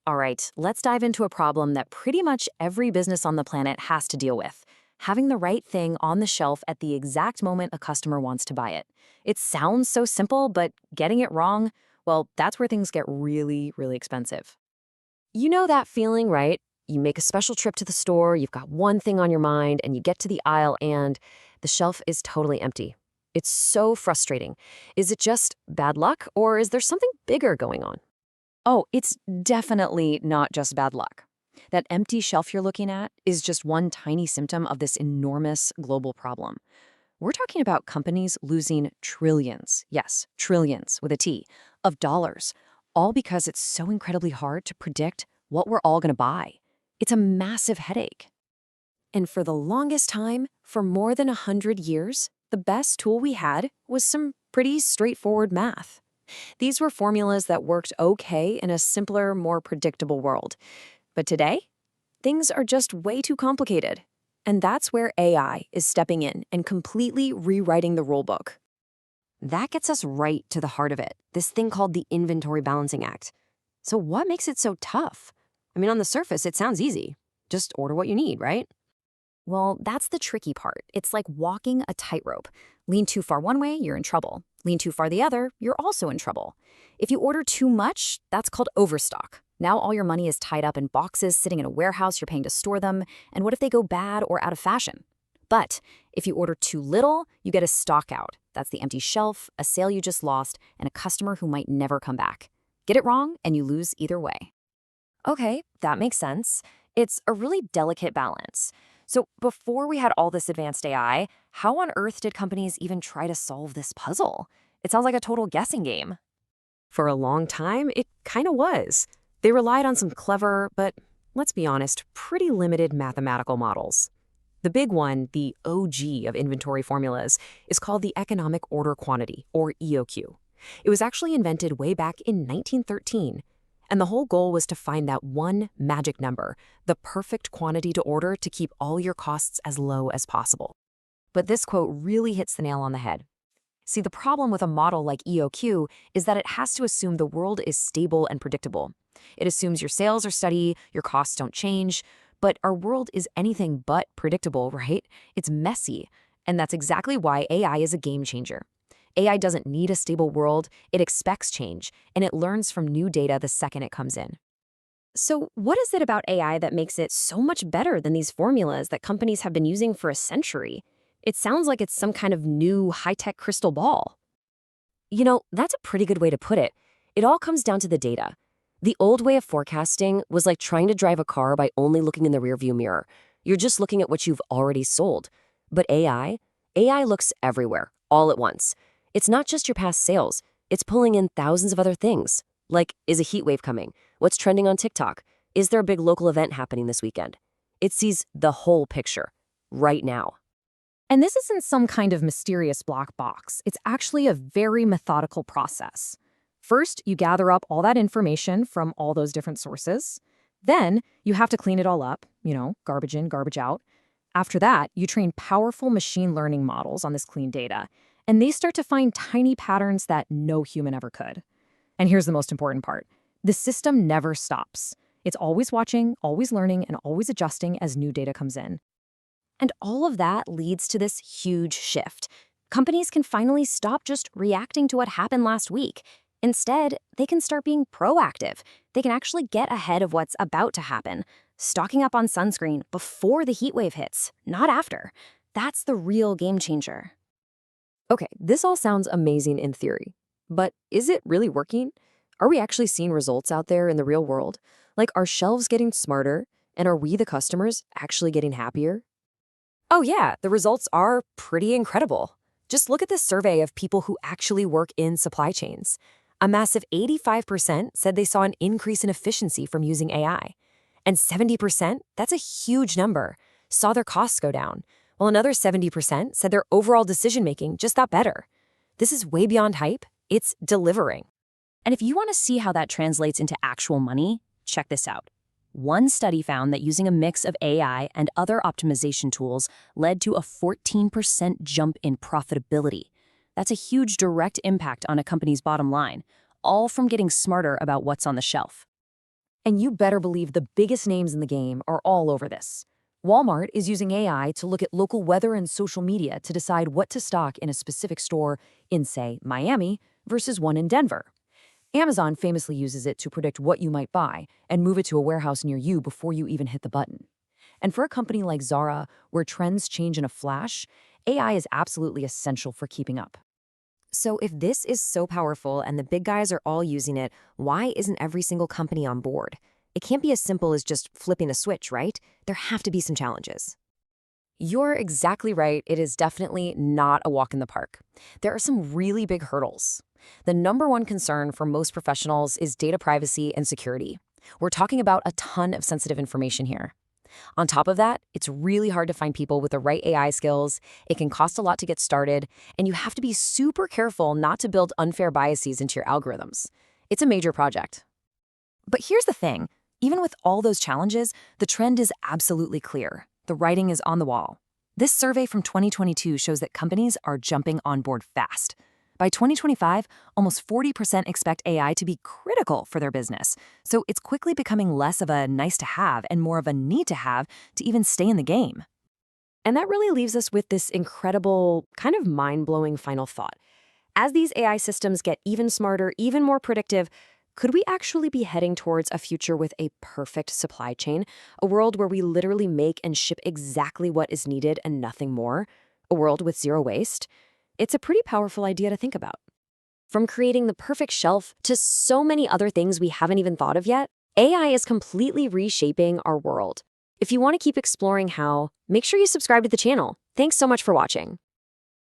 All right, let's dive into a problem that pretty much every business on the planet has to deal with: having the right thing on the shelf at the exact moment a customer wants to buy it. It sounds so simple, but getting it wrong, well, that's where things get really, really expensive. You know that feeling, right? You make a special trip to the store, you've got one thing on your mind, and you get to the aisle and the shelf is totally empty. It's so frustrating. Is it just bad luck, or is there something bigger going on? Oh, it's definitely not just bad luck. That empty shelf you're looking at is just one tiny symptom of this enormous global problem. We're talking about companies losing trillions, yes, trillions with a T, of dollars, all because it's so incredibly hard to predict what we're all going to buy. It's a massive headache. And for the longest time, for more than 100 years, the best tool we had was some pretty straightforward math. These were formulas that worked okay in a simpler, more predictable world. But today, things are just way too complicated. And that's where AI is stepping in and completely rewriting the rulebook. That gets us right to the heart of it, this thing called the Inventory Balancing Act. So what makes it so tough? I mean, on the surface, it sounds easy. Just order what you need, right? Well, that's the tricky part. It's like walking a tightrope. Lean too far one way, you're in trouble. Lean too far the other, you're also in trouble. If you order too much, that's called overstock. Now all your money is tied up in boxes sitting in a warehouse you're paying to store them, and what if they go bad or out of fashion? But if you order too little, you get a stockout. That's the empty shelf, a sale you just lost, and a customer who might never come back. Get it wrong, and you lose either way. Okay, that makes sense. It's a really delicate balance. So before we had all this advanced AI, how on earth did companies even try to solve this puzzle? It sounds like a total guessing game. For a long time, it kind of was. They relied on some clever, but let's be honest, pretty limited mathematical models. The big one, the OG of inventory formulas, is called the economic order quantity, or EOQ. It was actually invented way back in 1913. And the whole goal was to find that one magic number, the perfect quantity to order to keep all your costs as low as possible. But this quote really hits the nail on the head. See, the problem with a model like EOQ is that it has to assume the world is stable and predictable. It assumes your sales are steady, your costs don't change, but our world is anything but predictable, right? It's messy, and that's exactly why AI is a game changer. AI doesn't need a stable world, it expects change, and it learns from new data the second it comes in. So, what is it about AI that makes it so much better than these formulas that companies have been using for a century? It sounds like it's some kind of new high-tech crystal ball. You know, that's a pretty good way to put it. It all comes down to the data. The old way of forecasting was like trying to drive a car by only looking in the rearview mirror. You're just looking at what you've already sold. But AI looks everywhere, all at once. It's not just your past sales. It's pulling in thousands of other things. Like, is a heat wave coming? What's trending on TikTok? Is there a big local event happening this weekend? It sees the whole picture, right now. And this isn't some kind of mysterious black box. It's actually a very methodical process. First, you gather up all that information from all those different sources. Then, you have to clean it all up, garbage in, garbage out. After that, you train powerful machine learning models on this clean data, and they start to find tiny patterns that no human ever could. And here's the most important part. The system never stops. It's always watching, always learning, and always adjusting as new data comes in. And all of that leads to this huge shift. Companies can finally stop just reacting to what happened last week. Instead, they can start being proactive. They can actually get ahead of what's about to happen, stocking up on sunscreen before the heat wave hits, not after. That's the real game changer. Okay, this all sounds amazing in theory, but is it really working? Are we actually seeing results out there in the real world? Like, are shelves getting smarter, and are we, the customers, actually getting happier? Oh yeah, the results are pretty incredible. Just look at this survey of people who actually work in supply chains. A massive 85% said they saw an increase in efficiency from using AI. And 70%, that's a huge number, saw their costs go down, while another 70% said their overall decision-making just got better. This is way beyond hype. It's delivering. And if you want to see how that translates into actual money, check this out. One study found that using a mix of AI and other optimization tools led to a 14% jump in profitability. That's a huge direct impact on a company's bottom line, all from getting smarter about what's on the shelf. And you better believe the biggest names in the game are all over this. Walmart is using AI to look at local weather and social media to decide what to stock in a specific store in, say, Miami versus one in Denver. Amazon famously uses it to predict what you might buy and move it to a warehouse near you before you even hit the button. And for a company like Zara, where trends change in a flash, AI is absolutely essential for keeping up. So if this is so powerful and the big guys are all using it, why isn't every single company on board? It can't be as simple as just flipping a switch, right? There have to be some challenges. You're exactly right. It is definitely not a walk in the park. There are some really big hurdles. The number one concern for most professionals is data privacy and security. We're talking about a ton of sensitive information here. On top of that, it's really hard to find people with the right AI skills. It can cost a lot to get started, and you have to be super careful not to build unfair biases into your algorithms. It's a major project. But here's the thing. Even with all those challenges, the trend is absolutely clear. The writing is on the wall. This survey from 2022 shows that companies are jumping on board fast. By 2025, almost 40% expect AI to be critical for their business. So it's quickly becoming less of a nice to have and more of a need to have to even stay in the game. And that really leaves us with this incredible, kind of mind-blowing final thought. As these AI systems get even smarter, even more predictive, could we actually be heading towards a future with a perfect supply chain? A world where we literally make and ship exactly what is needed and nothing more? A world with zero waste? It's a pretty powerful idea to think about. From creating the perfect shelf to so many other things we haven't even thought of yet, AI is completely reshaping our world. If you want to keep exploring how, make sure you subscribe to the channel. Thanks so much for watching.